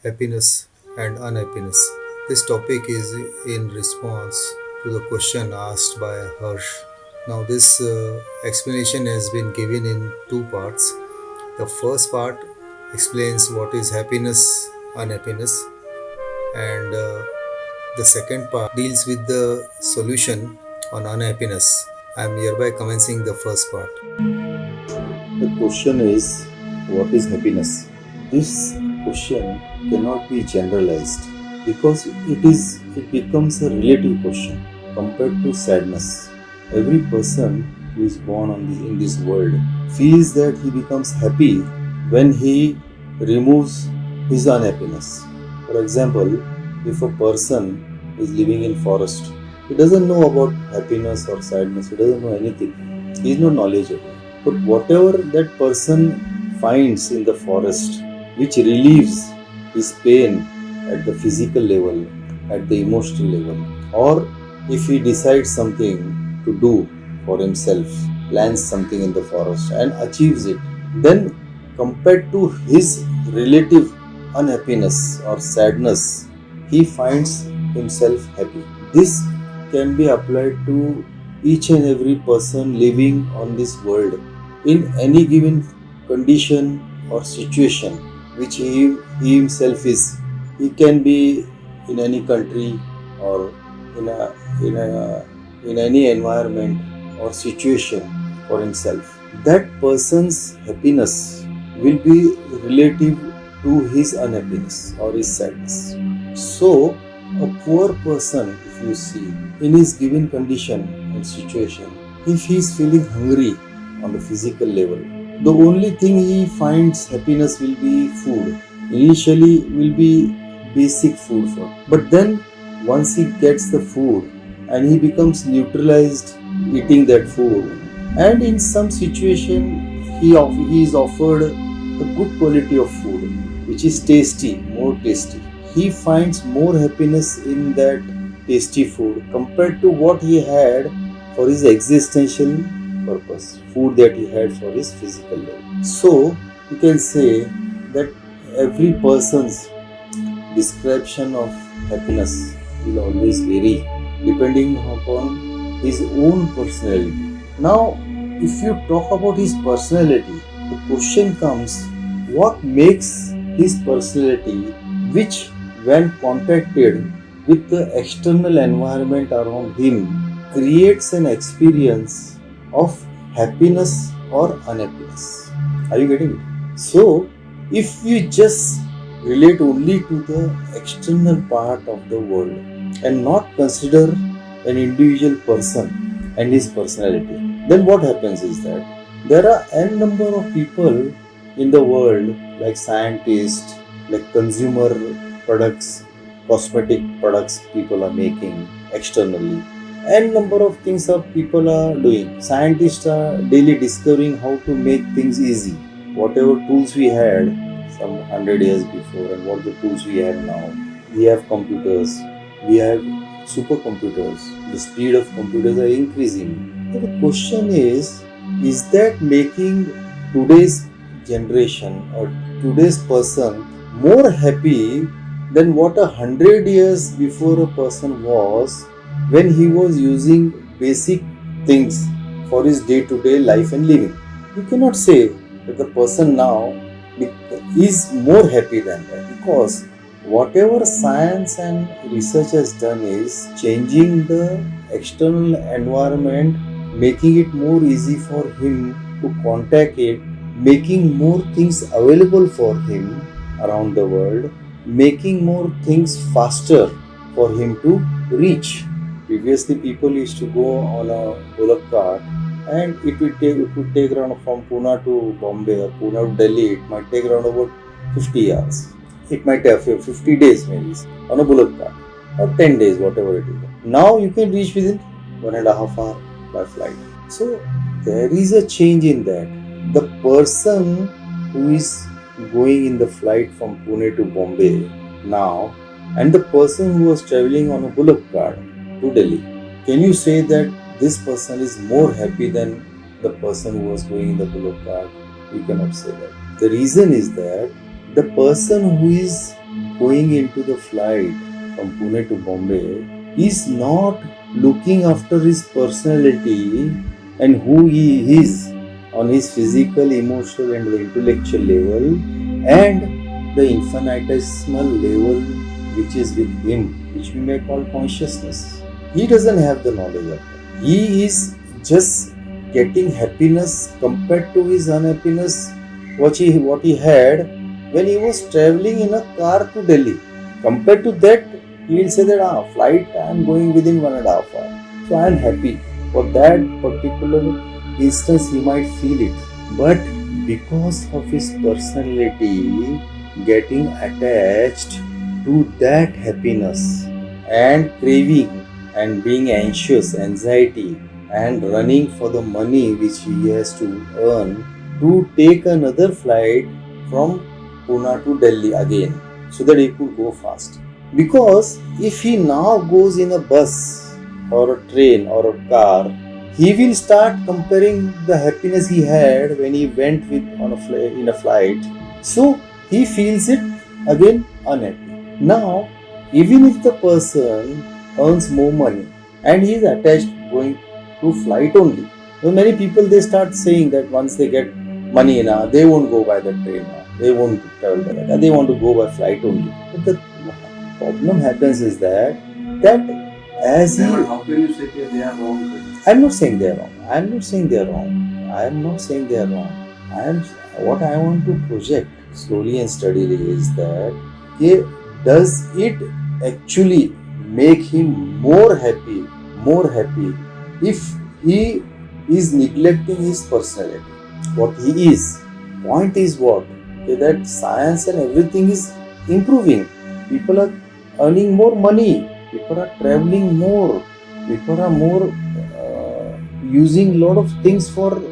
happiness and unhappiness. This topic is in response to the question asked by Harsh. Now, this explanation has been given in two parts. The first part explains what is happiness, unhappiness, and the second part deals with the solution on unhappiness. I am hereby commencing the first part. The question is, what is happiness? This question cannot be generalized because it becomes a relative question compared to sadness. Every person who is born in this world feels that he becomes happy when he removes his unhappiness. For example, if a person is living in forest, he doesn't know about happiness or sadness, he doesn't know anything. He is not knowledgeable. But whatever that person finds in the forest, which relieves his pain at the physical level, at the emotional level, or if he decides something to do for himself, plans something in the forest and achieves it, then compared to his relative unhappiness or sadness, he finds himself happy. This can be applied to each and every person living on this world in any given condition or situation which he himself is. He can be in any country or in a in a in any environment or situation for himself. That person's happiness will be relative to his unhappiness or his sadness. So a poor person, if you see, in his given condition and situation, if he is feeling hungry on the physical level, the only thing he finds happiness will be food. Initially will be basic food for, but then once he gets the food and he becomes neutralized eating that food, and in some situation he is offered a good quality of food which is tasty, more tasty. He finds more happiness in that tasty food compared to what he had for his existential purpose, food that he had for his physical life. So you can say that every person's description of happiness will always vary depending upon his own personality. Now, if you talk about his personality, the question comes, what makes his personality, which when contacted with the external environment around him, creates an experience of happiness or unhappiness. Are you getting it? So, if we just relate only to the external part of the world and not consider an individual person and his personality, then what happens is that there are n number of people in the world, like scientists, like consumer products, cosmetic products people are making externally. N number of things are people are doing. Scientists are daily discovering how to make things easy. Whatever tools we had some 100 years before and what the tools we have now. We have computers, we have supercomputers. The speed of computers are increasing. But the question is that making today's generation or today's person more happy than what 100 years before a person was when he was using basic things for his day-to-day life and living? You cannot say that the person now is more happy than that, because whatever science and research has done is changing the external environment, making it more easy for him to contact it, making more things available for him around the world, making more things faster for him to reach. Previously, people used to go on a bullock cart, and it would take around from Pune to Bombay or Pune to Delhi. It might take around about 50 hours. It might have 50 days maybe on a bullock cart, or 10 days, whatever it is. Now you can reach within 1.5 hours by flight. So there is a change in that. The person who is going in the flight from Pune to Bombay now, and the person who was traveling on a bullock cart to Delhi, can you say that this person is more happy than the person who was going in the bullock cart? You cannot say that. The reason is that the person who is going into the flight from Pune to Bombay is not looking after his personality and who he is on his physical, emotional, and the intellectual level, and the infinitesimal level which is with him, which we may call consciousness. He doesn't have the knowledge of that. He is just getting happiness compared to his unhappiness what he had when he was traveling in a car to Delhi. Compared to that, he will say that flight I am going within 1.5 hours. So I am happy. For that particular instance, he might feel it. But because of his personality getting attached to that happiness and craving and being anxious, anxiety, and running for the money which he has to earn to take another flight from Pune to Delhi again so that he could go fast. Because if he now goes in a bus or a train or a car, he will start comparing the happiness he had when he went in a flight. So he feels it again unhappy. Now, even if the person earns more money and he is attached going to flight only, so many people they start saying that once they get money now, they won't go by the train now, they won't travel by that, they want to go by flight only. But the problem happens is that as he, How can you say that they are wrong? I'm not saying they are wrong. I'm not saying they are wrong. I am not saying they are wrong. What I want to project slowly and steadily is that does it actually make him more happy if he is neglecting his personality, what he is. Point is what? That science and everything is improving. People are earning more money. People are traveling more. People are more using a lot of things for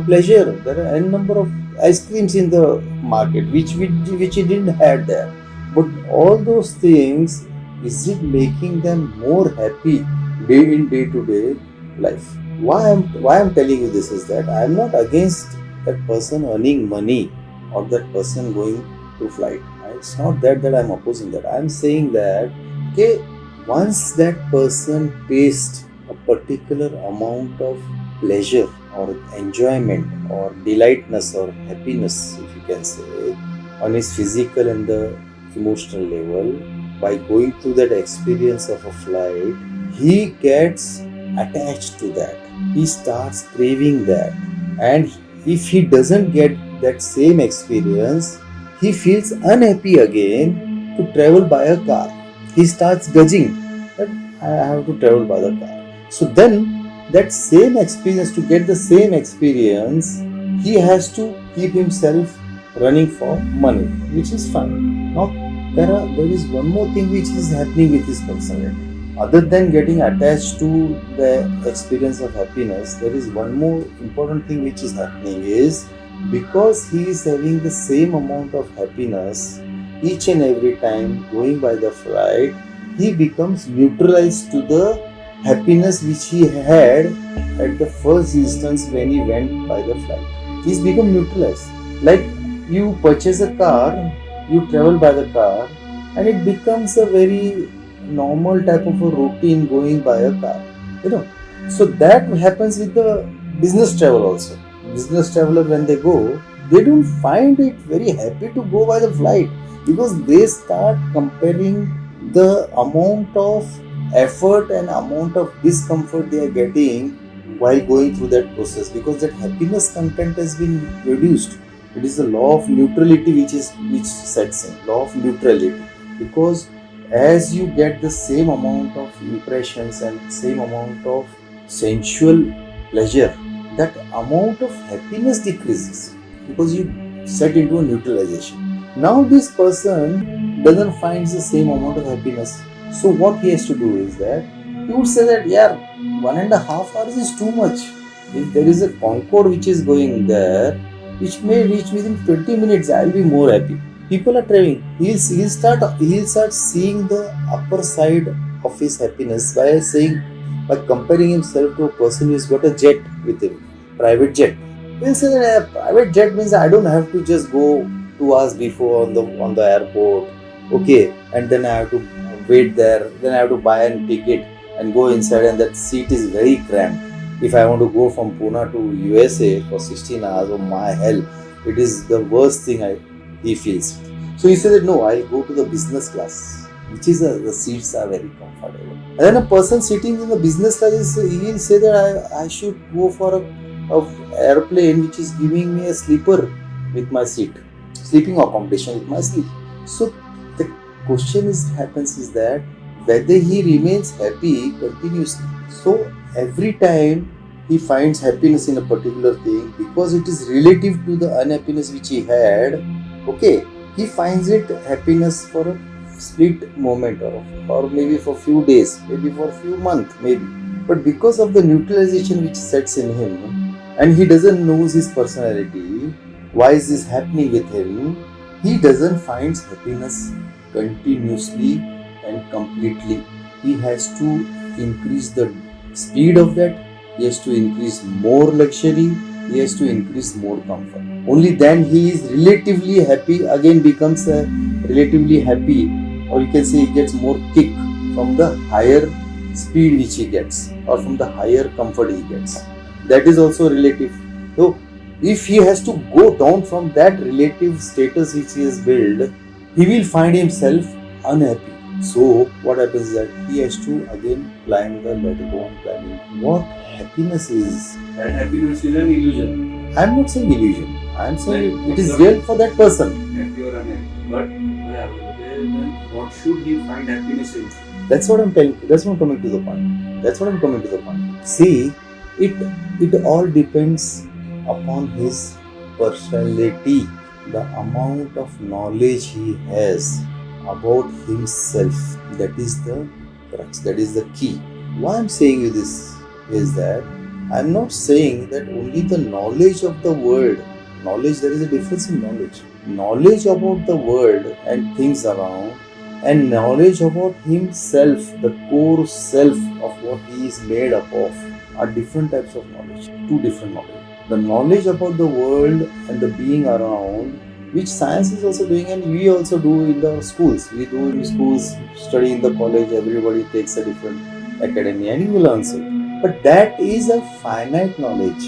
pleasure. There are n number of ice creams in the market which he didn't have there. But all those things, is it making them more happy day to day life? Why I'm telling you this is that I'm not against that person earning money or that person going to flight. It's not that I'm opposing that. I'm saying that once that person tastes a particular amount of pleasure or enjoyment or delightness or happiness, if you can say, on his physical and the emotional level, by going through that experience of a flight, he gets attached to that. He starts craving that. And if he doesn't get that same experience, he feels unhappy again to travel by a car. He starts judging that I have to travel by the car. So then that same experience, to get the same experience, he has to keep himself running for money, which is fine. Now there is one more thing which is happening with his personality. Other than getting attached to the experience of happiness, there is one more important thing which is happening is because he is having the same amount of happiness each and every time going by the flight, he becomes neutralized to the happiness which he had at the first instance when he went by the flight. He's become neutralized. Like you purchase a car, you travel by the car, and it becomes a very normal type of a routine going by a car. So that happens with the business travel also. Business traveler, when they go, they don't find it very happy to go by the flight because they start comparing the amount of effort and amount of discomfort they are getting while going through that process, because that happiness content has been reduced. It is the law of neutrality which sets in, law of neutrality, because as you get the same amount of impressions and same amount of sensual pleasure, that amount of happiness decreases because you set into a neutralization. Now this person doesn't find the same amount of happiness. So what he has to do is that he would say that 1.5 hours is too much. If there is a Concorde which is going there, which may reach within 20 minutes, I will be more happy. People are traveling. He'll start seeing the upper side of his happiness by comparing himself to a person who's got a jet with him, private jet. He'll say that a private jet means I don't have to just go 2 hours before on the airport Okay, and then I have to wait there, then I have to buy a ticket and go inside, and that seat is very cramped. If I want to go from Pune to USA for 16 hours, oh my hell, it is the worst thing he feels. So he said that no, I'll go to the business class, which is the seats are very comfortable. And then a person sitting in the business class, he will say that I should go for a airplane which is giving me a sleeper with my seat, sleeping accommodation with my sleep. So the question happens is that whether he remains happy continuously. So every time he finds happiness in a particular thing, because it is relative to the unhappiness which he had, okay, he finds it happiness for a split moment, or maybe for few days, maybe for few months, maybe. But because of the neutralization which sets in him, and he doesn't know his personality, why is this happening with him, he doesn't find happiness continuously and completely. He has to increase the speed of that, he has to increase more luxury, he has to increase more comfort. Only then he is relatively happy, again becomes a relatively happy, or you can say he gets more kick from the higher speed which he gets, or from the higher comfort he gets. That is also relative. So if he has to go down from that relative status which he has built, he will find himself unhappy. So what happens is that he has to again climb the ladder, go on climbing. What happiness is? That happiness is an illusion. I am not saying illusion. I am saying it is real for that person. Happy or unhappy. But yeah, okay, then what should he find happiness in? That's what I'm telling. That's what I'm coming to the point. That's what I'm coming to the point. See, it all depends upon his personality, the amount of knowledge he has about himself. That is the crux, that is the key. Why I'm saying you this is that I'm not saying that only the knowledge of the world, knowledge, there is a difference in knowledge about the world and things around, and knowledge about himself, the core self of what he is made up of, are different types of knowledge, two different knowledge. The knowledge about the world and the being around, which science is also doing, and we also do in the schools. We do in schools, study in the college, everybody takes a different academy and you will answer. But that is a finite knowledge.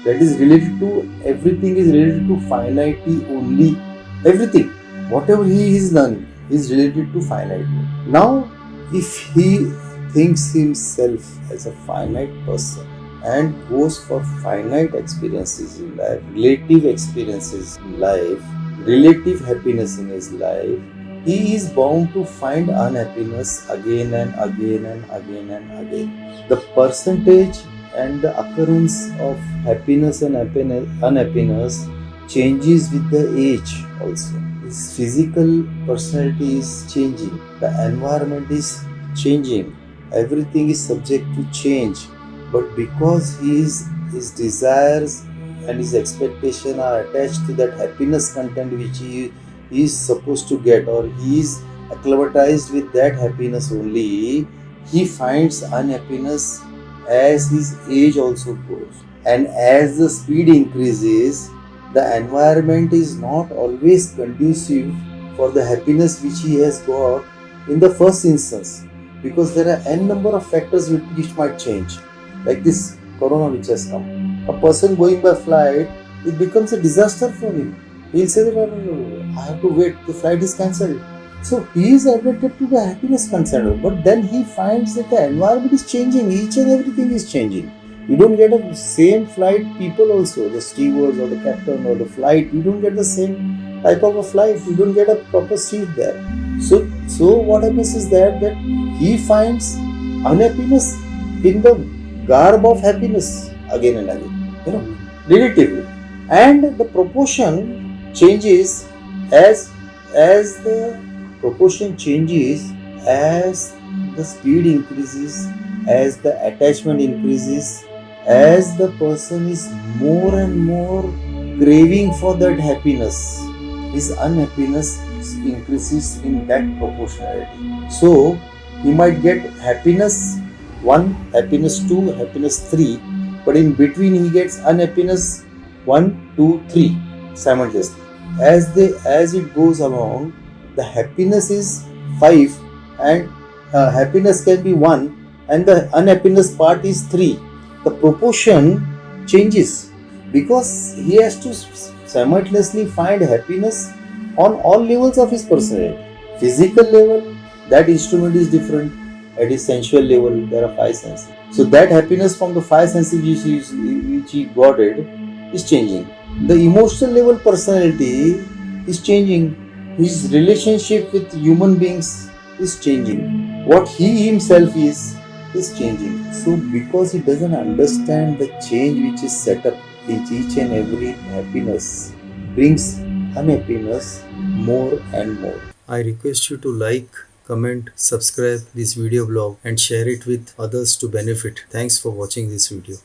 That is related to, everything is related to finity only. Everything, whatever he is learning, is related to finite. Now, if he thinks himself as a finite person and goes for finite experiences in life, relative experiences in life, relative happiness in his life, he is bound to find unhappiness again and again and again and again. The percentage and the occurrence of happiness and unhappiness changes with the age also. His physical personality is changing, the environment is changing, everything is subject to change. But because his desires and his expectation are attached to that happiness content which he is supposed to get, or he is acclimatized with that happiness only, he finds unhappiness as his age also grows. And as the speed increases, the environment is not always conducive for the happiness which he has got in the first instance, because there are n number of factors which might change, like this corona which has come. A person going by flight, it becomes a disaster for him. He'll say that I have to wait, the flight is cancelled. So he is adapted to the happiness concern, but then he finds that the environment is changing, each and everything is changing. You don't get the same flight people also, the stewards or the captain or the flight, you don't get the same type of a flight, you don't get a proper seat there. So what happens is that he finds unhappiness in the garb of happiness again and again, relatively. And the proportion changes as the proportion changes as the speed increases, as the attachment increases, as the person is more and more craving for that happiness, his unhappiness increases in that proportionality. So he might get happiness 1, happiness 2, happiness 3, but in between he gets unhappiness 1, 2, 3 simultaneously. As it goes along, the happiness is 5 and happiness can be 1 and the unhappiness part is 3, the proportion changes because he has to simultaneously find happiness on all levels of his personality. Physical level, that instrument is different. At his sensual level, there are 5 senses. So that happiness from the 5 senses which he got it is changing. The emotional level personality is changing. His relationship with human beings is changing. What he himself is changing. So because he doesn't understand the change which is set up in each and every happiness brings unhappiness more and more. I request you to like, comment, subscribe this video blog and share it with others to benefit. Thanks for watching this video.